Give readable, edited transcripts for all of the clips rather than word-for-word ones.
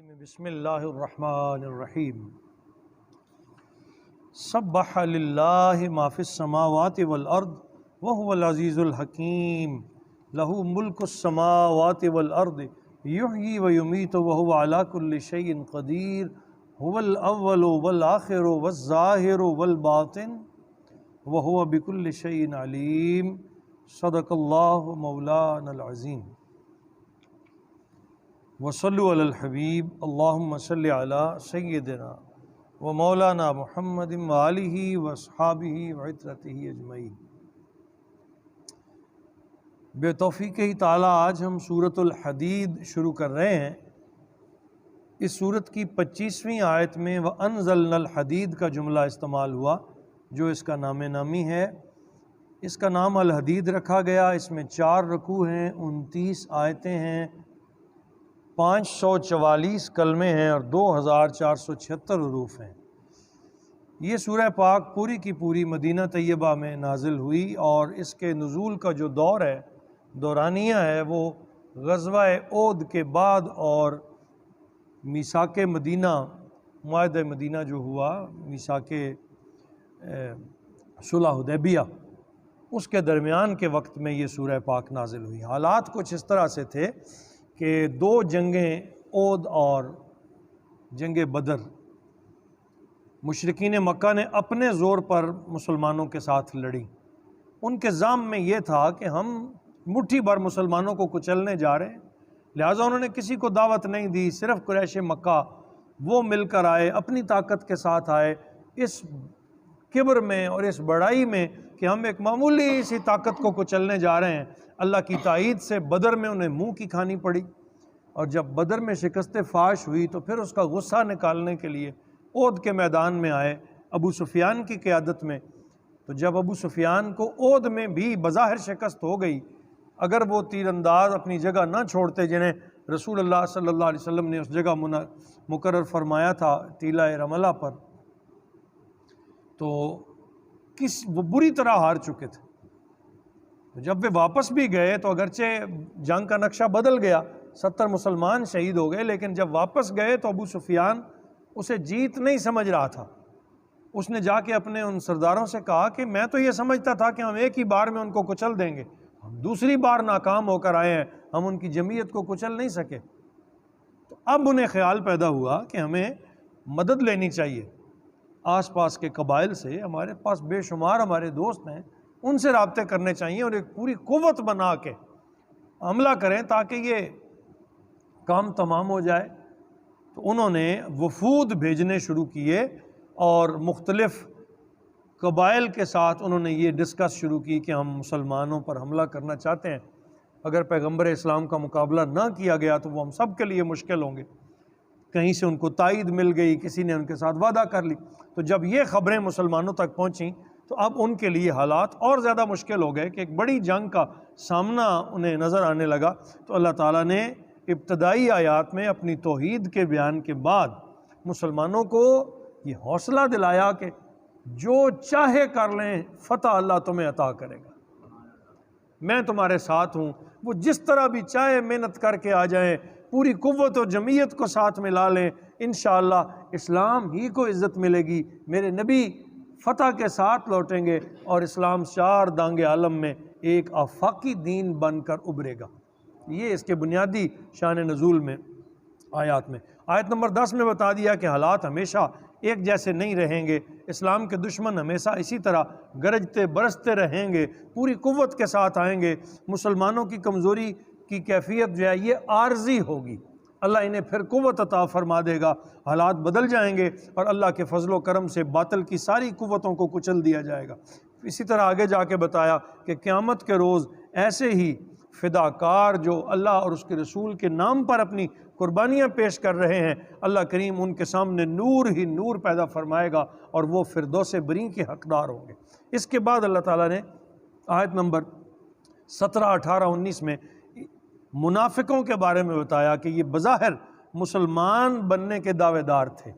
بسم اللہ الرحمن الرحیم سبح للہ ما فی السماوات والارض وهو العزیز الحکیم لہ ملک السماوات والارض یحیی ویمیت وهو علی کل شیء قدیر هو الاول والآخر والظاہر والباطن وهو بكل شیء علیم صدق اللہ مولانا العظیم وصلوا علی الحبیب اللہم صلی علی سیدنا و مولانا محمد وآلہ واصحابہ وعترتہ اجمعین۔ بے توفیق ہی تعالیٰ آج ہم سورۃ الحدید شروع کر رہے ہیں۔ اس سورت کی 25ویں آیت میں وَأَنزَلْنَا الْحَدِيدَ کا جملہ استعمال ہوا جو اس کا نام نامی ہے۔ اس کا نام الحدید رکھا گیا، اس میں 4 رکوع ہیں، 29 آیتیں ہیں، 544 کلمے ہیں اور 2476 حروف ہیں۔ یہ سورہ پاک پوری کی پوری مدینہ طیبہ میں نازل ہوئی اور اس کے نزول کا جو دور ہے، دورانیہ ہے، وہ غزوہ احد کے بعد اور میثاق مدینہ، معاہدہ مدینہ جو ہوا، میثاق صلح حدیبیہ، اس کے درمیان کے وقت میں یہ سورہ پاک نازل ہوئی۔ حالات کچھ اس طرح سے تھے کہ 2 جنگیں احد اور جنگ بدر، مشرکین مکہ نے اپنے زور پر مسلمانوں کے ساتھ لڑیں۔ ان کے ذہن میں یہ تھا کہ ہم مٹھی بھر مسلمانوں کو کچلنے جا رہے ہیں، لہٰذا انہوں نے کسی کو دعوت نہیں دی، صرف قریش مکہ وہ مل کر آئے، اپنی طاقت کے ساتھ آئے، اس کبر میں اور اس بڑائی میں کہ ہم ایک معمولی سی طاقت کو کچلنے جا رہے ہیں۔ اللہ کی تائید سے بدر میں انہیں منہ کی کھانی پڑی، اور جب بدر میں شکست فاش ہوئی تو پھر اس کا غصہ نکالنے کے لیے احد کے میدان میں آئے ابو سفیان کی قیادت میں۔ تو جب ابو سفیان کو احد میں بھی بظاہر شکست ہو گئی، اگر وہ تیر انداز اپنی جگہ نہ چھوڑتے جنہیں رسول اللہ صلی اللہ علیہ وسلم نے اس جگہ مقرر فرمایا تھا ٹیلہ رملہ پر، تو وہ بری طرح ہار چکے تھے۔ جب وہ واپس بھی گئے تو اگرچہ جنگ کا نقشہ بدل گیا، 70 مسلمان شہید ہو گئے، لیکن جب واپس گئے تو ابو سفیان اسے جیت نہیں سمجھ رہا تھا۔ اس نے جا کے اپنے ان سرداروں سے کہا کہ میں تو یہ سمجھتا تھا کہ ہم ایک ہی بار میں ان کو کچل دیں گے، ہم دوسری بار ناکام ہو کر آئے ہیں، ہم ان کی جمعیت کو کچل نہیں سکے۔ تو اب انہیں خیال پیدا ہوا کہ ہمیں مدد لینی چاہیے آس پاس کے قبائل سے، ہمارے پاس بے شمار ہمارے دوست ہیں، ان سے رابطے کرنے چاہیے اور ایک پوری قوت بنا کے حملہ کریں تاکہ یہ کام تمام ہو جائے۔ تو انہوں نے وفود بھیجنے شروع کیے اور مختلف قبائل کے ساتھ انہوں نے یہ ڈسکس شروع کی کہ ہم مسلمانوں پر حملہ کرنا چاہتے ہیں، اگر پیغمبر اسلام کا مقابلہ نہ کیا گیا تو وہ ہم سب کے لیے مشکل ہوں گے۔ کہیں سے ان کو تائید مل گئی، کسی نے ان کے ساتھ وعدہ کر لی۔ تو جب یہ خبریں مسلمانوں تک پہنچیں تو اب ان کے لیے حالات اور زیادہ مشکل ہو گئے کہ ایک بڑی جنگ کا سامنا انہیں نظر آنے لگا۔ تو اللہ تعالیٰ نے ابتدائی آیات میں اپنی توحید کے بیان کے بعد مسلمانوں کو یہ حوصلہ دلایا کہ جو چاہے کر لیں، فتح اللہ تمہیں عطا کرے گا، میں تمہارے ساتھ ہوں۔ وہ جس طرح بھی چاہے محنت کر کے آ جائیں، پوری قوت و جمعیت کو ساتھ ملا لیں، انشاءاللہ اسلام ہی کو عزت ملے گی، میرے نبی فتح کے ساتھ لوٹیں گے اور اسلام 4 دانگ عالم میں ایک آفاقی دین بن کر ابھرے گا۔ یہ اس کے بنیادی شان نزول میں آیات میں۔ آیت نمبر 10 میں بتا دیا کہ حالات ہمیشہ ایک جیسے نہیں رہیں گے، اسلام کے دشمن ہمیشہ اسی طرح گرجتے برستے رہیں گے، پوری قوت کے ساتھ آئیں گے۔ مسلمانوں کی کمزوری کی کیفیت جو ہے یہ عارضی ہوگی، اللہ انہیں پھر قوت عطا فرما دے گا، حالات بدل جائیں گے اور اللہ کے فضل و کرم سے باطل کی ساری قوتوں کو کچل دیا جائے گا۔ اسی طرح آگے جا کے بتایا کہ قیامت کے روز ایسے ہی فداکار جو اللہ اور اس کے رسول کے نام پر اپنی قربانیاں پیش کر رہے ہیں، اللہ کریم ان کے سامنے نور ہی نور پیدا فرمائے گا اور وہ فردوس بری کے حقدار ہوں گے۔ اس کے بعد اللہ تعالیٰ نے آیت نمبر 17، 18، 19 میں منافقوں کے بارے میں بتایا کہ یہ بظاہر مسلمان بننے کے دعوے دار تھے،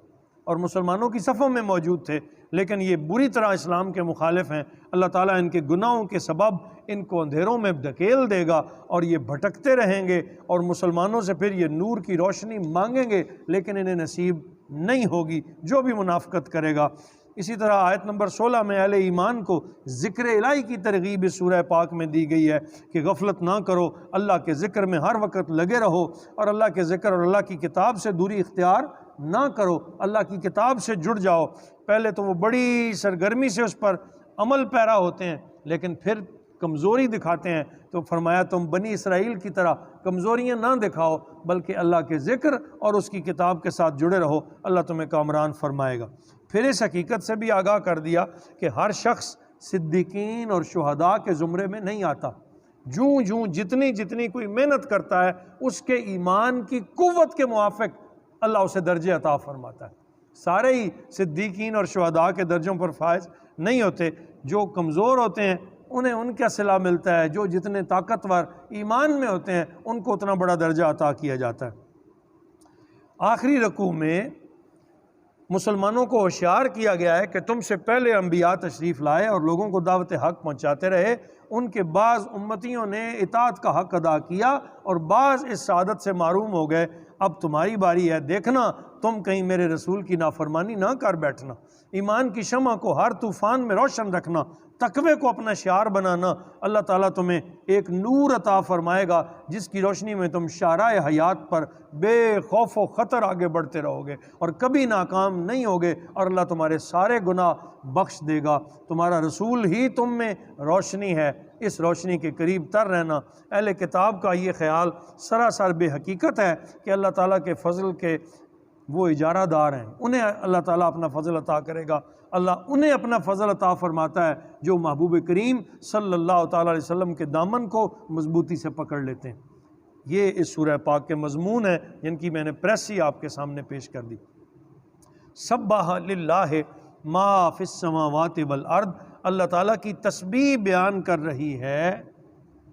اور مسلمانوں کی صفوں میں موجود تھے، لیکن یہ بری طرح اسلام کے مخالف ہیں۔ اللہ تعالیٰ ان کے گناہوں کے سبب ان کو اندھیروں میں دھکیل دے گا اور یہ بھٹکتے رہیں گے، اور مسلمانوں سے پھر یہ نور کی روشنی مانگیں گے لیکن انہیں نصیب نہیں ہوگی، جو بھی منافقت کرے گا۔ اسی طرح آیت نمبر 16 میں اہل ایمان کو ذکر الہی کی ترغیب اس سورہ پاک میں دی گئی ہے کہ غفلت نہ کرو، اللہ کے ذکر میں ہر وقت لگے رہو، اور اللہ کے ذکر اور اللہ کی کتاب سے دوری اختیار نہ کرو، اللہ کی کتاب سے جڑ جاؤ۔ پہلے تو وہ بڑی سرگرمی سے اس پر عمل پیرا ہوتے ہیں، لیکن پھر کمزوری دکھاتے ہیں، تو فرمایا تم بنی اسرائیل کی طرح کمزوریاں نہ دکھاؤ، بلکہ اللہ کے ذکر اور اس کی کتاب کے ساتھ جڑے رہو، اللہ تمہیں کامران فرمائے گا۔ پھر اس حقیقت سے بھی آگاہ کر دیا کہ ہر شخص صدیقین اور شہداء کے زمرے میں نہیں آتا۔ جوں جتنی کوئی محنت کرتا ہے اس کے ایمان کی قوت کے موافق اللہ اسے درجے عطا فرماتا ہے۔ سارے ہی صدیقین اور شہداء کے درجوں پر فائز نہیں ہوتے، جو کمزور ہوتے ہیں انہیں ان کا صلہ ملتا ہے، جو جتنے طاقتور ایمان میں ہوتے ہیں ان کو اتنا بڑا درجہ عطا کیا جاتا ہے۔ آخری رکوع میں مسلمانوں کو ہوشیار کیا گیا ہے کہ تم سے پہلے انبیاء تشریف لائے اور لوگوں کو دعوت حق پہنچاتے رہے، ان کے بعض امتیوں نے اطاعت کا حق ادا کیا اور بعض اس سعادت سے محروم ہو گئے۔ اب تمہاری باری ہے، دیکھنا تم کہیں میرے رسول کی نافرمانی نہ کر بیٹھنا، ایمان کی شمع کو ہر طوفان میں روشن رکھنا، تقوی کو اپنا شعار بنانا۔ اللہ تعالیٰ تمہیں ایک نور عطا فرمائے گا جس کی روشنی میں تم شعرائے حیات پر بے خوف و خطر آگے بڑھتے رہو گے اور کبھی ناکام نہیں ہوگے، اور اللہ تمہارے سارے گناہ بخش دے گا۔ تمہارا رسول ہی تم میں روشنی ہے، اس روشنی کے قریب تر رہنا۔ اہل کتاب کا یہ خیال سراسر بے حقیقت ہے کہ اللہ تعالیٰ کے فضل کے وہ اجارہ دار ہیں، انہیں اللہ تعالیٰ اپنا فضل عطا کرے گا۔ اللہ انہیں اپنا فضل عطا فرماتا ہے جو محبوب کریم صلی اللہ تعالیٰ علیہ وسلم کے دامن کو مضبوطی سے پکڑ لیتے ہیں۔ یہ اس سورہ پاک کے مضمون ہیں جن کی میں نے پریس ہی آپ کے سامنے پیش کر دی۔ سبح للہ ما فی السماوات والارض، اللہ تعالیٰ کی تسبیح بیان کر رہی ہے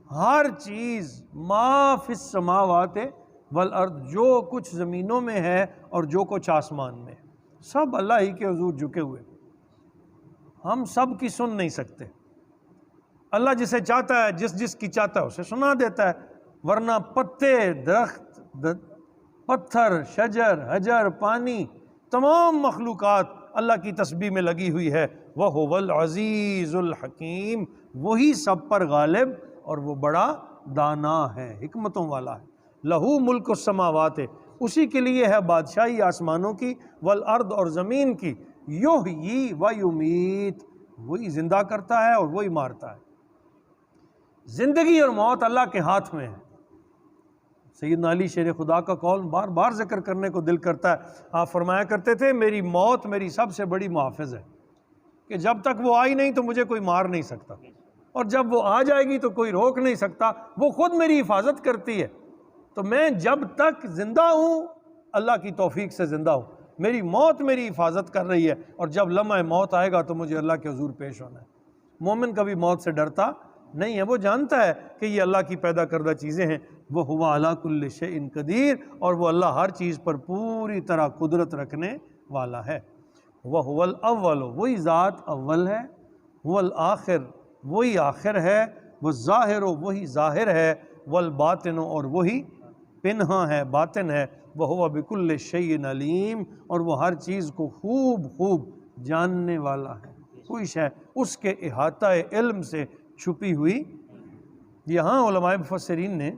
ہر چیز، ما فی السماوات والارض، جو کچھ زمینوں میں ہے اور جو کچھ آسمان میں، سب اللہ ہی کے حضور جھکے ہوئے۔ ہم سب کی سن نہیں سکتے، اللہ جسے چاہتا ہے جس کی چاہتا ہے اسے سنا دیتا ہے، ورنہ پتے، درخت، پتھر، شجر، حجر، پانی، تمام مخلوقات اللہ کی تسبیح میں لگی ہوئی ہے۔ وَهُوَ الْعَزِيزُ الْحَكِيمُ، وہی سب پر غالب اور وہ بڑا دانا ہے، حکمتوں والا ہے۔ لہو ملک السماوات، اسی کے لیے ہے بادشاہی آسمانوں کی، والارض اور زمین کی، یحیی و یمیت، وہی زندہ کرتا ہے اور وہی مارتا ہے۔ زندگی اور موت اللہ کے ہاتھ میں ہے۔ سیدنا علی شیر خدا کا قول بار بار ذکر کرنے کو دل کرتا ہے۔ آپ فرمایا کرتے تھے میری موت میری سب سے بڑی محافظ ہے، کہ جب تک وہ آئی نہیں تو مجھے کوئی مار نہیں سکتا، اور جب وہ آ جائے گی تو کوئی روک نہیں سکتا، وہ خود میری حفاظت کرتی ہے۔ تو میں جب تک زندہ ہوں اللہ کی توفیق سے زندہ ہوں، میری موت میری حفاظت کر رہی ہے، اور جب لمحہ موت آئے گا تو مجھے اللہ کے حضور پیش ہونا ہے۔ مومن کبھی موت سے ڈرتا نہیں ہے، وہ جانتا ہے کہ یہ اللہ کی پیدا کردہ چیزیں ہیں۔ وَهُوَ عَلَىٰ كُلِّ شَيْءٍ قَدِيرٌ، اور وہ اللہ ہر چیز پر پوری طرح قدرت رکھنے والا ہے۔ وَهُوَ الْأَوَّلُ، وہی ذات اول ہے، هُوَ الْآخِرُ، وہی آخر ہے، وَالظَّاهِرُ، وہی ظاہر ہے، وَالْبَاطِنُ، اور وہی پنہاں ہے، باطن ہے، وَهُوَ بِكُلِّ شَيْءٍ عَلِيمٌ، اور وہ ہر چیز کو خوب جاننے والا ہے، کوئی شے اس کے احاطہ علم سے چھپی ہوئی۔ یہاں علماء مفسرین نے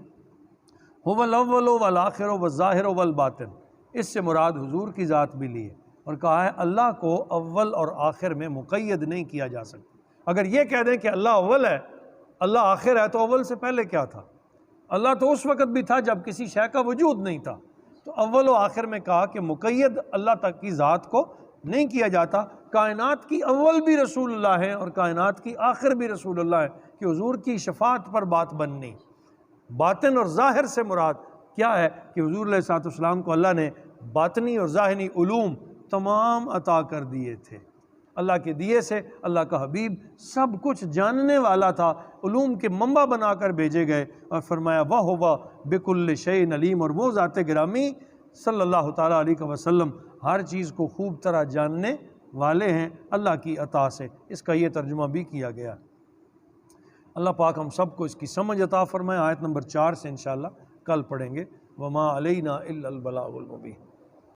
هو الاول والآخر والظاہر والباطن، اس سے مراد حضور کی ذات بھی لی ہے، اور کہا ہے اللہ کو اول اور آخر میں مقید نہیں کیا جا سکتا۔ اگر یہ کہہ دیں کہ اللہ اول ہے اللہ آخر ہے، تو اول سے پہلے کیا تھا؟ اللہ تو اس وقت بھی تھا جب کسی شے کا وجود نہیں تھا۔ تو اول و آخر میں کہا کہ مقید اللہ تک کی ذات کو نہیں کیا جاتا۔ کائنات کی اول بھی رسول اللہ ہیں اور کائنات کی آخر بھی رسول اللہ ہیں، کہ حضور کی شفاعت پر بات بننی۔ باطن اور ظاہر سے مراد کیا ہے کہ حضور علیہ الصلوۃ والسلام کو اللہ نے باطنی اور ظاہری علوم تمام عطا کر دیے تھے۔ اللہ کے دیے سے اللہ کا حبیب سب کچھ جاننے والا تھا، علوم کے منبع بنا کر بھیجے گئے، اور فرمایا وَهُوَ بِكُلِّ شَيْءٍ عَلِيمٌ، اور وہ ذات گرامی صلی اللہ تعالیٰ علیہ وسلم ہر چیز کو خوب طرح جاننے والے ہیں اللہ کی عطا سے۔ اس کا یہ ترجمہ بھی کیا گیا۔ اللہ پاک ہم سب کو اس کی سمجھ عطا فرمائے۔ آیت نمبر 4 سے انشاءاللہ کل پڑھیں گے۔ وما علینا الا البلاغ المبین۔